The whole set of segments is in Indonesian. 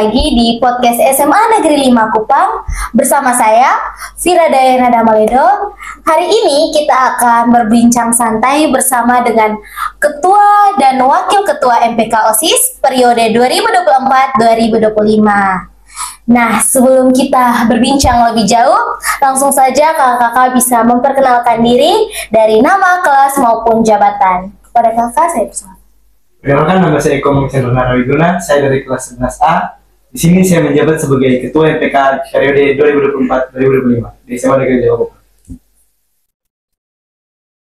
lagi di podcast SMA Negeri 5 Kupang bersama saya, Vira Dayana Damaledo. Hari ini kita akan berbincang santai bersama dengan Ketua dan Wakil Ketua MPK OSIS periode 2024-2025. Nah, sebelum kita berbincang lebih jauh, langsung saja kakak-kakak bisa memperkenalkan diri dari nama, kelas, maupun jabatan. Kepada kakak, saya persilakan. Perkenalkan, nama saya Eko Mengcendra Narawiguna, saya dari kelas 11A. Di sini saya menjabat sebagai Ketua MPK periode 2024-2025 di SMA Negeri Jawa Barat.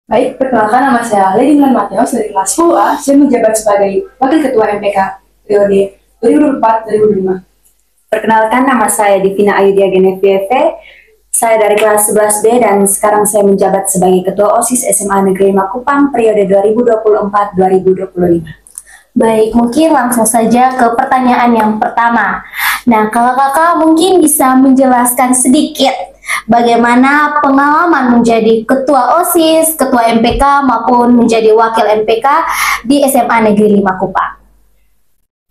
Baik, perkenalkan, nama saya Lady Milan Mateos dari kelas 10A. Saya menjabat sebagai Wakil Ketua MPK periode 2024-2025. Perkenalkan, nama saya Divina Ayudia Genevieve. Saya dari kelas 11B dan sekarang saya menjabat sebagai Ketua OSIS SMA Negeri 5 Kupang periode 2024-2025. Baik, mungkin langsung saja ke pertanyaan yang pertama. Nah, kakak-kakak mungkin bisa menjelaskan sedikit bagaimana pengalaman menjadi Ketua OSIS, Ketua MPK maupun menjadi Wakil MPK di SMA Negeri 5 Kupang.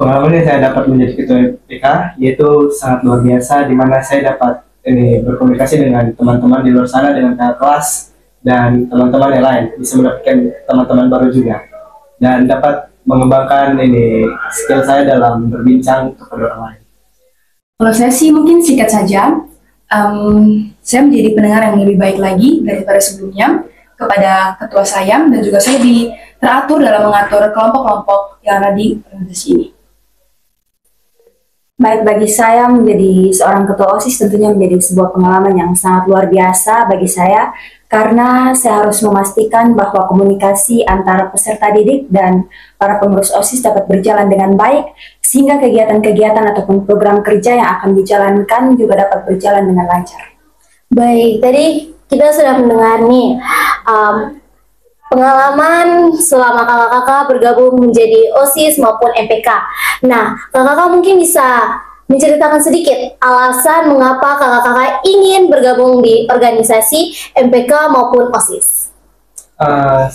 Pengalaman yang saya dapat menjadi Ketua MPK yaitu sangat luar biasa, di mana saya dapat berkomunikasi dengan teman-teman di luar sana, dengan kakak kelas dan teman-teman yang lain, bisa mendapatkan teman-teman baru juga dan dapat mengembangkan skill saya dalam berbincang kepada orang lain. Kalau saya sih mungkin singkat saja, saya menjadi pendengar yang lebih baik lagi daripada sebelumnya kepada ketua saya, dan juga saya teratur dalam mengatur kelompok-kelompok yang ada di organisasi ini. Baik, bagi saya menjadi seorang Ketua OSIS tentunya menjadi sebuah pengalaman yang sangat luar biasa bagi saya, karena saya harus memastikan bahwa komunikasi antara peserta didik dan para pengurus OSIS dapat berjalan dengan baik, sehingga kegiatan-kegiatan ataupun program kerja yang akan dijalankan juga dapat berjalan dengan lancar. Baik, tadi kita sudah mendengar nih pengalaman selama kakak-kakak bergabung menjadi OSIS maupun MPK. Nah, kakak-kakak mungkin bisa menceritakan sedikit alasan mengapa kakak-kakak ingin bergabung di organisasi MPK maupun OSIS.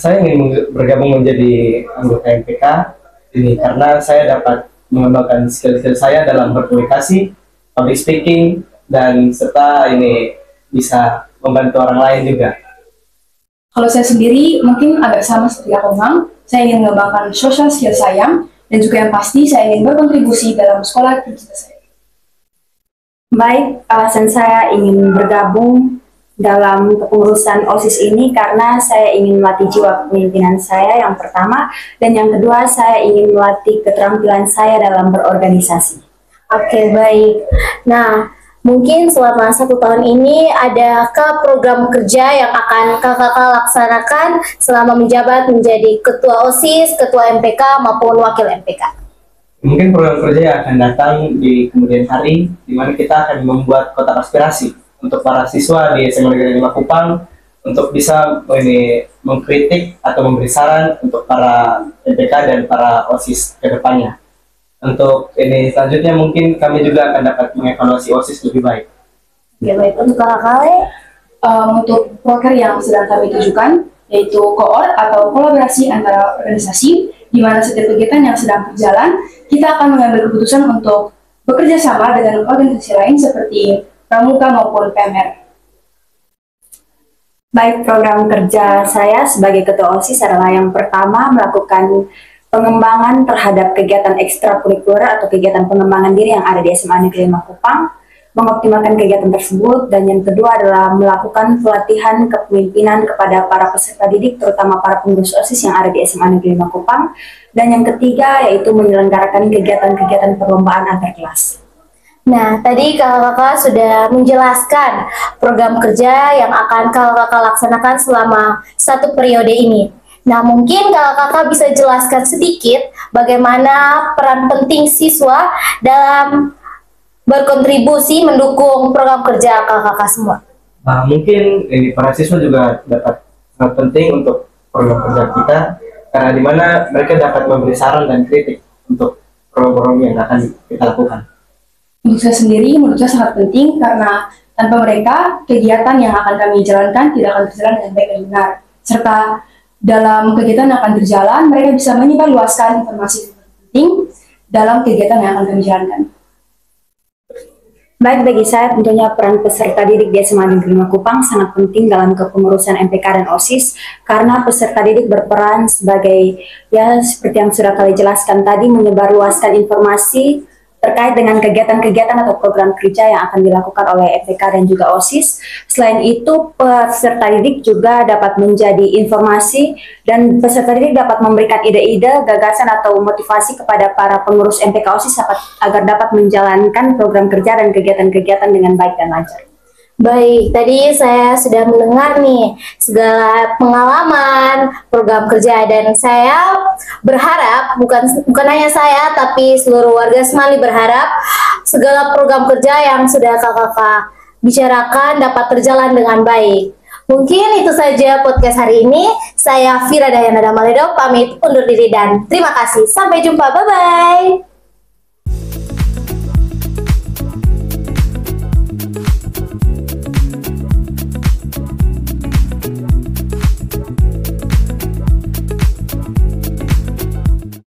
Saya ingin bergabung menjadi anggota MPK ini karena saya dapat mengembangkan skill-skill saya dalam berkomunikasi, public speaking, dan serta bisa membantu orang lain juga. Kalau saya sendiri mungkin agak sama seperti Akomang, saya ingin mengembangkan social skill saya, dan juga yang pasti saya ingin berkontribusi dalam sekolah cita-cita saya. Baik, alasan saya ingin bergabung dalam kepengurusan OSIS ini karena saya ingin melatih jiwa kepemimpinan saya yang pertama, dan yang kedua saya ingin melatih keterampilan saya dalam berorganisasi. Oke, baik. Nah, mungkin selama 1 tahun ini adakah program kerja yang akan kakak-kakak laksanakan selama menjabat menjadi Ketua OSIS, Ketua MPK maupun Wakil MPK? Mungkin program kerja yang akan datang di kemudian hari, di mana kita akan membuat kotak aspirasi untuk para siswa di SMA Negeri 5 Kupang untuk bisa mengkritik atau memberi saran untuk para MPK dan para OSIS ke depannya. Untuk selanjutnya mungkin kami juga akan dapat mengevaluasi OSIS lebih baik. Ya, baik. Untuk kakak-kakak, Untuk proker yang sedang kami tujukan, yaitu koor atau kolaborasi antara organisasi, di mana setiap kegiatan yang sedang berjalan, kita akan mengambil keputusan untuk bekerja sama dengan organisasi lain seperti Pramuka maupun PMR. Baik, program kerja saya sebagai Ketua OSIS adalah yang pertama melakukan pengembangan terhadap kegiatan ekstrakurikuler atau kegiatan pengembangan diri yang ada di SMA Negeri 5 Kupang, mengoptimalkan kegiatan tersebut, dan yang kedua adalah melakukan pelatihan kepemimpinan kepada para peserta didik, terutama para pengurus OSIS yang ada di SMA Negeri 5 Kupang, dan yang ketiga yaitu menyelenggarakan kegiatan-kegiatan perlombaan antar kelas. nah, tadi kakak-kakak sudah menjelaskan program kerja yang akan kakak-kakak laksanakan selama 1 periode ini. Nah, mungkin kakak-kakak bisa jelaskan sedikit bagaimana peran penting siswa dalam berkontribusi mendukung program kerja kakak-kakak semua. Nah, mungkin para siswa juga dapat sangat penting untuk program kerja kita, karena di mana mereka dapat memberi saran dan kritik untuk program yang akan kita lakukan. Untuk saya sendiri, menurut saya sangat penting karena tanpa mereka, kegiatan yang akan kami jalankan tidak akan berjalan dengan baik dan benar. Serta dalam kegiatan yang akan berjalan, mereka bisa menyebarluaskan informasi penting dalam kegiatan yang akan kami jalankan. Baik, bagi saya tentunya peran peserta didik di SMA Negeri 5 Kupang sangat penting dalam kepengurusan MPK dan OSIS karena peserta didik berperan sebagai, ya seperti yang sudah kalian jelaskan tadi, menyebarluaskan informasi terkait dengan kegiatan-kegiatan atau program kerja yang akan dilakukan oleh MPK dan juga OSIS. Selain itu, peserta didik juga dapat menjadi informasi dan peserta didik dapat memberikan ide-ide, gagasan atau motivasi kepada para pengurus MPK OSIS agar dapat menjalankan program kerja dan kegiatan-kegiatan dengan baik dan lancar. Baik, tadi saya sudah mendengar nih segala pengalaman program kerja dan saya berharap bukan hanya saya tapi seluruh warga Semali berharap segala program kerja yang sudah kakak-kakak bicarakan dapat berjalan dengan baik. Mungkin itu saja podcast hari ini. Saya Fira Dayana Damaledo pamit undur diri dan terima kasih. Sampai jumpa, bye-bye.